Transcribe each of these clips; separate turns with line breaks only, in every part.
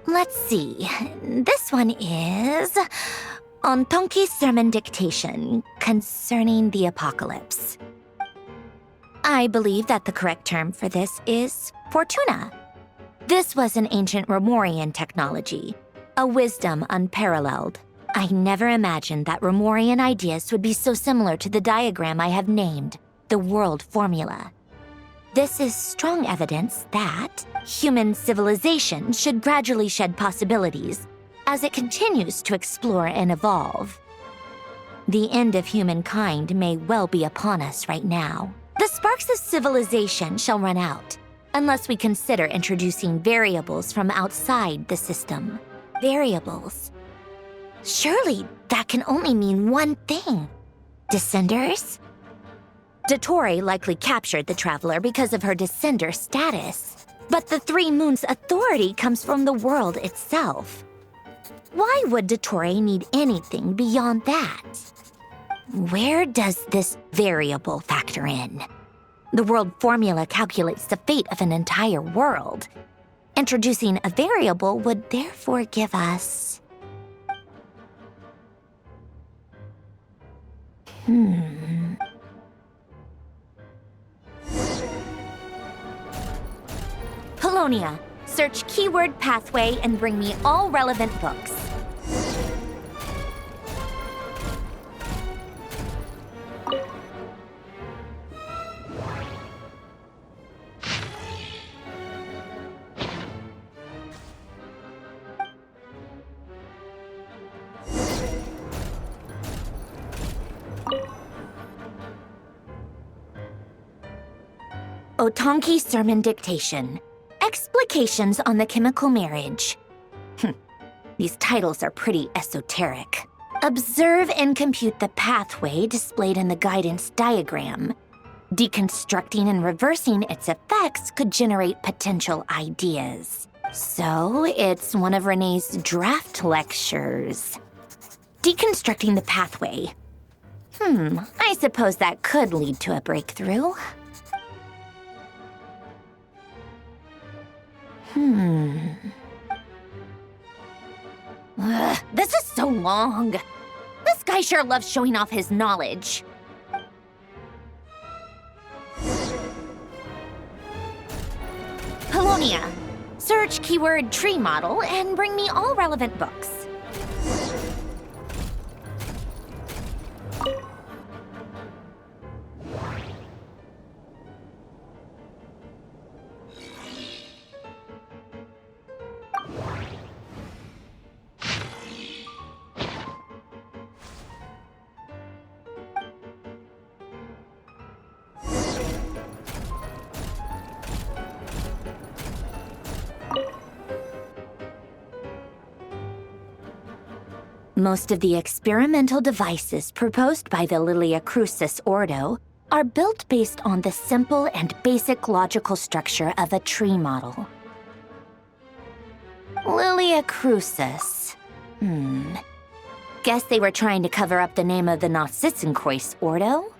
Let's see. This one is on Tonki's sermon dictation concerning the apocalypse. I believe that the correct term for this is Fortuna. This was an ancient Remorian technology, a wisdom unparalleled. I never imagined that Remorian ideas would be so similar to the diagram I have named, the world formula. This is strong evidence that human civilization should gradually shed possibilities as it continues to explore and evolve. The end of humankind may well be upon us right now. The sparks of civilization shall run out, unless we consider introducing variables from outside the system. Variables. Surely that can only mean one thing. Descenders? Dottore likely captured the traveler because of her descender status. But the Three Moons' authority comes from the world itself. Why would Dottore need anything beyond that? Where does this variable factor in? The world formula calculates the fate of an entire world. Introducing a variable would therefore give us... Polonia, search keyword pathway and bring me all relevant books. Otonki sermon dictation. Explications on the chemical marriage. These titles are pretty esoteric. Observe and compute the pathway displayed in the guidance diagram. Deconstructing and reversing its effects could generate potential ideas. So, it's one of Renee's draft lectures. Deconstructing the pathway. I suppose that could lead to a breakthrough. This is so long. This guy sure loves showing off his knowledge. Polonia, search keyword tree model and bring me all relevant books. Most of the experimental devices proposed by the Lilia Crucis Ordo are built based on the simple and basic logical structure of a tree model. Lilia Crucis. Guess they were trying to cover up the name of the Nausitzenkreuz Ordo?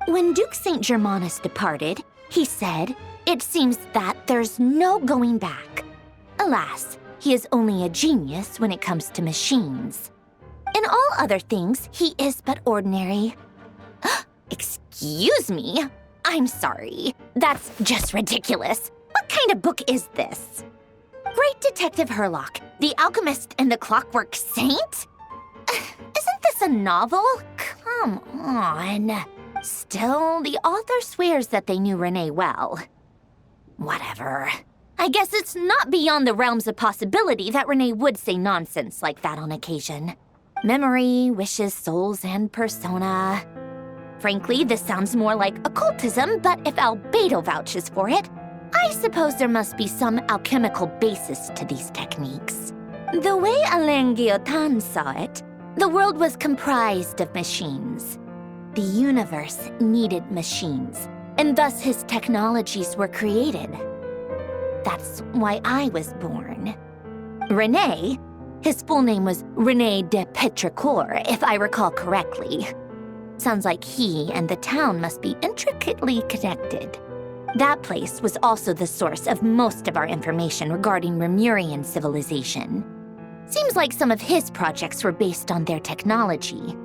When Duke St. Germanus departed, he said, "It seems that there's no going back." Alas, he is only a genius when it comes to machines. In all other things, he is but ordinary. Excuse me? I'm sorry. That's just ridiculous. What kind of book is this? Great Detective Herlock, the Alchemist and the Clockwork Saint? Isn't this a novel? Come on. Still, the author swears that they knew Renee well. Whatever. I guess it's not beyond the realms of possibility that Renee would say nonsense like that on occasion. Memory, wishes, souls, and persona. Frankly, this sounds more like occultism, but if Albedo vouches for it, I suppose there must be some alchemical basis to these techniques. The way Alain Guillotin saw it, the world was comprised of machines. The universe needed machines, and thus his technologies were created. That's why I was born. René, his full name was René de Petrichor, if I recall correctly. Sounds like he and the town must be intricately connected. That place was also the source of most of our information regarding Remurian civilization. Seems like some of his projects were based on their technology.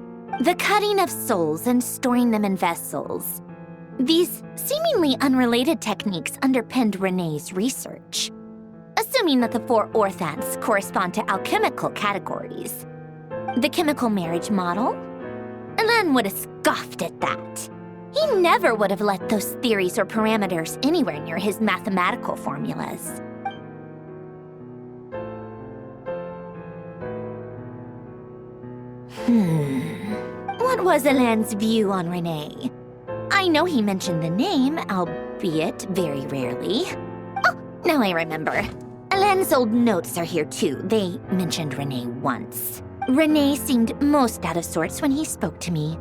The cutting of souls and storing them in vessels. These seemingly unrelated techniques underpinned Renee's research. Assuming that the 4 orthants correspond to alchemical categories. The chemical marriage model? Elen would have scoffed at that. He never would have let those theories or parameters anywhere near his mathematical formulas. What was Elen's view on Renee? I know he mentioned the name, albeit very rarely. Oh, now I remember. Elen's old notes are here too. They mentioned Renee once. Renee seemed most out of sorts when he spoke to me.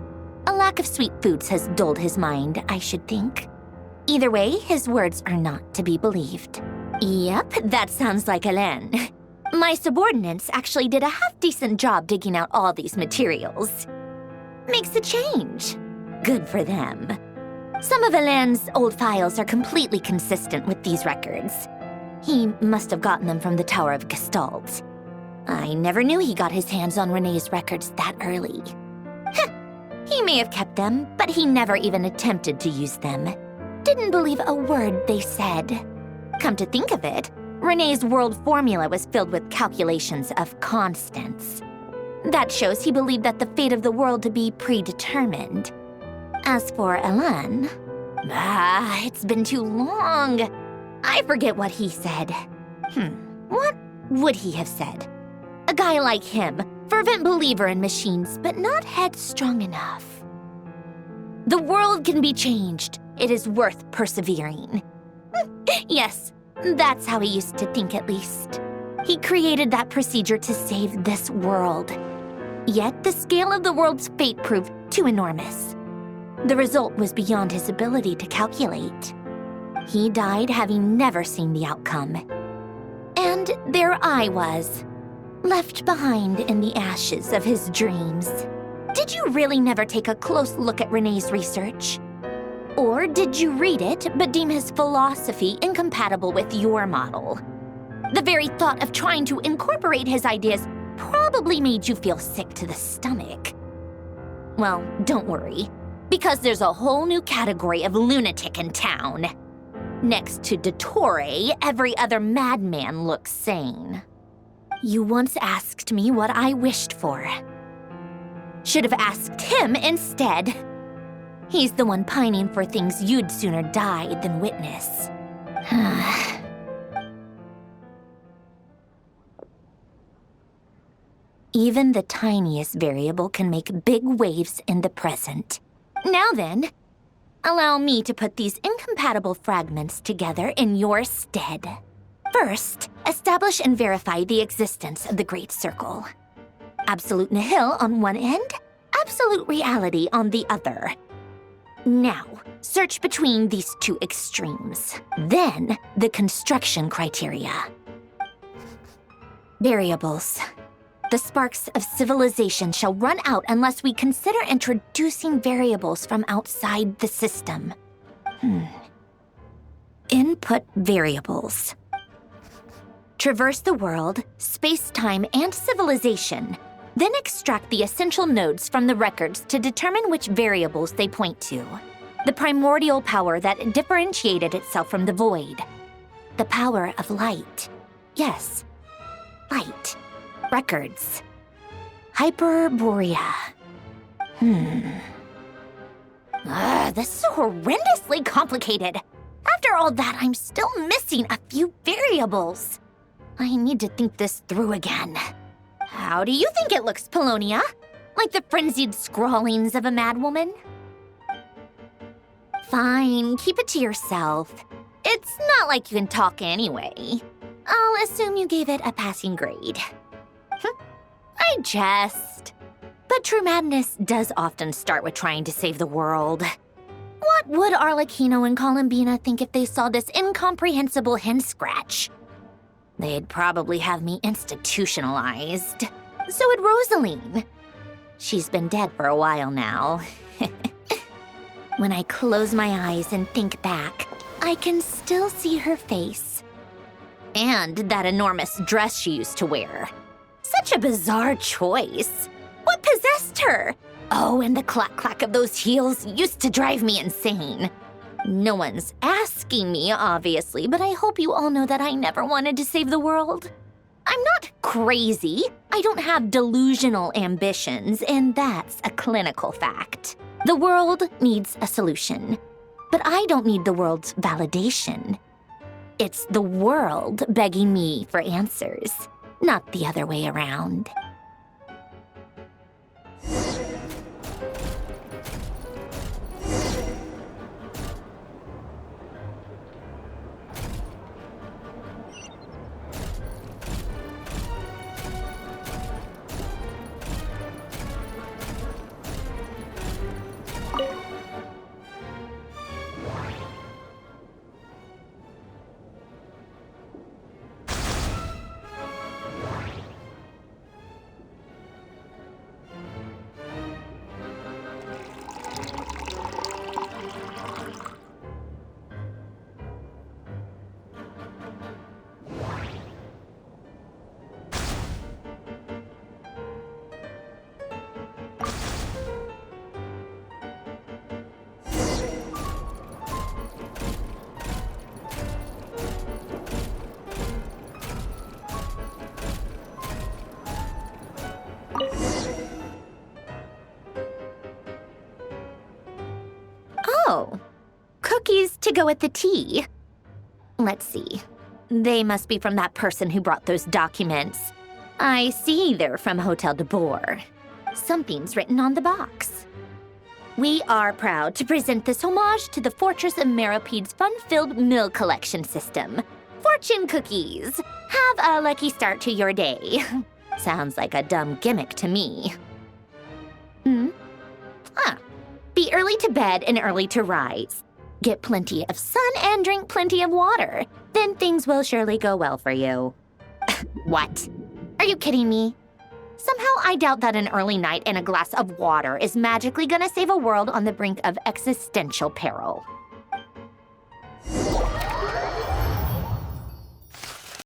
A lack of sweet foods has dulled his mind, I should think. Either way, his words are not to be believed. Yep, that sounds like Elen. My subordinates actually did a half-decent job digging out all these materials. Makes a change. Good for them. Some of Elen's old files are completely consistent with these records. He must have gotten them from the Tower of Gestalt. I never knew he got his hands on Renee's records that early. He may have kept them, but he never even attempted to use them. Didn't believe a word they said. Come to think of it, Renee's world formula was filled with calculations of constants. That shows he believed that the fate of the world to be predetermined. As for Elen, it's been too long. I forget what he said. What would he have said? A guy like him, fervent believer in machines, but not headstrong enough. The world can be changed. It is worth persevering. Yes, that's how he used to think at least. He created that procedure to save this world. Yet the scale of the world's fate proved too enormous. The result was beyond his ability to calculate. He died having never seen the outcome. And there I was, left behind in the ashes of his dreams. Did you really never take a close look at Renee's research? Or did you read it but deem his philosophy incompatible with your model? The very thought of trying to incorporate his ideas probably made you feel sick to the stomach. Well, don't worry, because there's a whole new category of lunatic in town. Next to Dottore, every other madman looks sane. You once asked me what I wished for. Should have asked him instead. He's the one pining for things you'd sooner die than witness. Even the tiniest variable can make big waves in the present. Now then, allow me to put these incompatible fragments together in your stead. First, establish and verify the existence of the Great Circle. Absolute nihil on one end, absolute reality on the other. Now, search between these two extremes. Then, the construction criteria. Variables. The sparks of civilization shall run out unless we consider introducing variables from outside the system. Input variables. Traverse the world, space-time, and civilization. Then extract the essential nodes from the records to determine which variables they point to. The primordial power that differentiated itself from the void. The power of light. Yes, light. Records. Hyperborea. This is horrendously complicated. After all that, I'm still missing a few variables. I need to think this through again. How do you think it looks, Polonia? Like the frenzied scrawlings of a madwoman? Fine, keep it to yourself. It's not like you can talk anyway. I'll assume you gave it a passing grade. I jest. But true madness does often start with trying to save the world. What would Arlecchino and Columbina think if they saw this incomprehensible hen scratch? They'd probably have me institutionalized. So would Rosaline. She's been dead for a while now. When I close my eyes and think back, I can still see her face. And that enormous dress she used to wear. Such a bizarre choice. What possessed her? Oh, and the clack-clack of those heels used to drive me insane. No one's asking me, obviously, but I hope you all know that I never wanted to save the world. I'm not crazy. I don't have delusional ambitions, and that's a clinical fact. The world needs a solution, but I don't need the world's validation. It's the world begging me for answers, not the other way around. Oh, cookies to go with the tea. Let's see. They must be from that person who brought those documents. I see they're from Hotel de Boer. Something's written on the box. We are proud to present this homage to the Fortress of Maripede's fun-filled meal collection system. Fortune cookies. Have a lucky start to your day. Sounds like a dumb gimmick to me. Be early to bed and early to rise. Get plenty of sun and drink plenty of water. Then things will surely go well for you. What? Are you kidding me? Somehow I doubt that an early night and a glass of water is magically gonna save a world on the brink of existential peril.